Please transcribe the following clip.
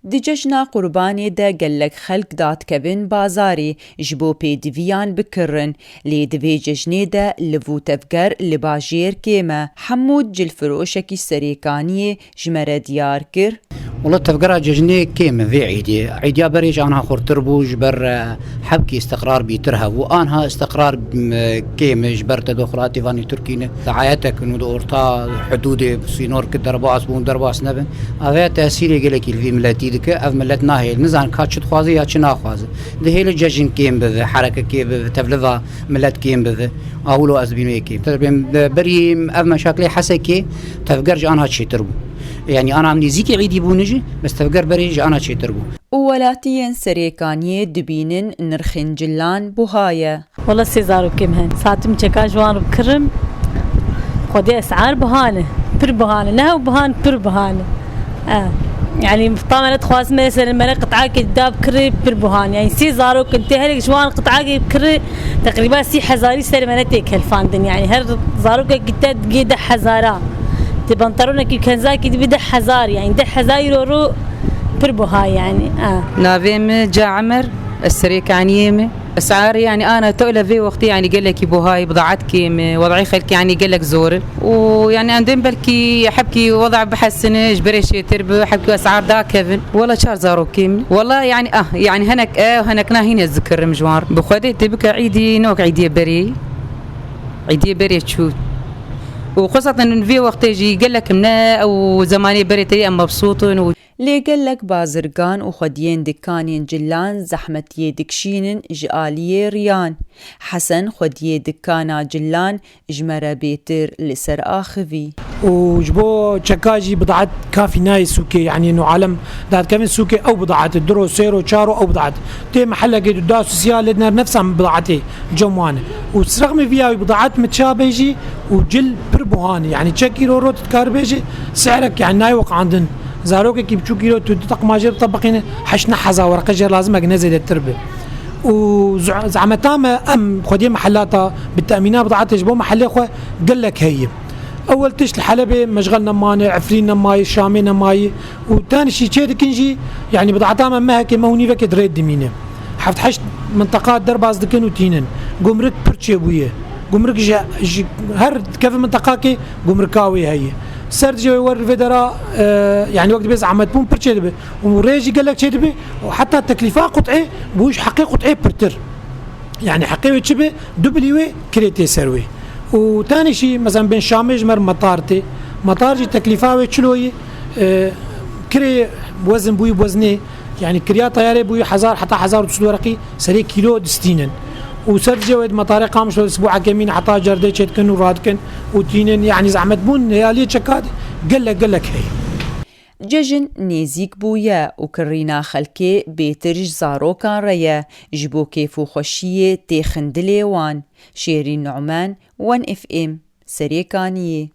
دجاجنا قرباني دا قلق خلق دات كبن بازاري جبو بي دفيان بكرن لي دفي ججني دا لفو تفقر لباجير كيما حمود جلفروشكي السريكانية جمرة ديار كر والله تفقرها ججني كيما في عيديا بريج عنها خورتربو جبر حبكي استقرار بيترها وانها استقرار كيما جبر تدخلاتي فاني تركينه دعايتك انو دورتا حدودي سينور كدرباس بون درباس نبن هذا تاثير قالك في ملاتي دك اف ملتنا هي نزان كاتش خوازي يا چنا خوازي ده هي الججن كيم به حركه كي تفلفا ملت كيم به اولو ازبينو كي بري اف مشاكل حسكي تفقرج انها شي تربو يعني أنا عمني زيكي عيدي بونجي بس تفقر بريج أنا شي تربو ولاتين سريكانية دبينن نرخين جلان بوهاية والله سيزارو كمهن ساعتم چكا جوان بكرم خودي أسعار بهانة بر بهانة نهو بهان بر بهانة يعني طامنة خواز مثلا المرق قطعة كداب كري بر بهانة يعني سيزارو كنت هلك جوان قطعة كري تقريبا 6000 سلمانتك هالفاندن يعني هر زارو كداب جيد حزارة بنطلونك كنزاكي دي بده حزار يعني ده حزاير رو بربوها يعني نافيم جاعمر السريكانية اسعار يعني انا تقول في وقتي يعني قال لك بوهاي بضاعت كيم وضعي خلك يعني قال لك زور ويعني عندهم بلكي حبكي وضع بحسن اجبري شي ترب حبكي اسعار دا كيفن والله شهر زارو كيم والله يعني يعني هنك هنكنا هنا الذكر مجوار بخدي تبكى عيدي نوك عيدي بري تشوت وخاصة إن في وقت يجي قال لك منا أو زماني بريتي أم مبسوطين لي قال لك بازرقان وخديين دكانين جلان زحمة يدكشين جالية ريان حسن خديه دكانا جلان جمرة بيتر لسر آخذي وجبو تشكاجي بضاعت كافي ناي سوكي يعني انه عالم دات كمان سوكي او بضاعت درو سيرو شارو او بضاعت تي محل قيدو دا سوسيال لنا نفسها من بضاعتي جموانه ورغم فيها بضاعات متشابهه وجل بربوهان يعني تشكيلو روت تكاربيجي سعرك يعني نايوق عندن زاروك كي بتشو كيلو تدق ماجر طبقين حشنا حزا ورقه جر لازم نزيد التربه وزعمتها ام خدي محلاتها بالتامينات بضاعتها جبو محل اخوه قال لك هي اول تش الحلبه مشغلنا مانع عفرينا ماي شامينا ماي وثاني شيء تشيد كنجي يعني بضاعتها ما هيك ما هوني فك دريد دمينه حفت حشت منطقات درباز دكن وتينن قمرك برتشيبويه قمرك هر كيف منطقه قمركاوي هي سرد جوي ور فيدرا يعني وقت بيز عمد بون برتشيبه وريجي قال لك تشيبه وحتى التكلفه قطعي بوش حقي قطعي برتر يعني حقي تشبه دبليو كريتي سروي وثاني شيء مثلا بين شامج مر مطارتي مطارجي تكلفه شلوي كري وزن بوي بوزني يعني كريا طياره بوي 1000 حتى 1000 ورقي سري كيلو دستينن وسرجي ود مطار قامش الاسبوع كمين حتى جردي تشتكن ورادكن وتينن يعني زعمت بون يالي تشكاد قال لك هي ججن نيزيك بويا وكرينا خلكي بيترج زارو كان ريا جبو كيفو خشية تيخندلي وان شيرين نعمان 1 FM سريكانية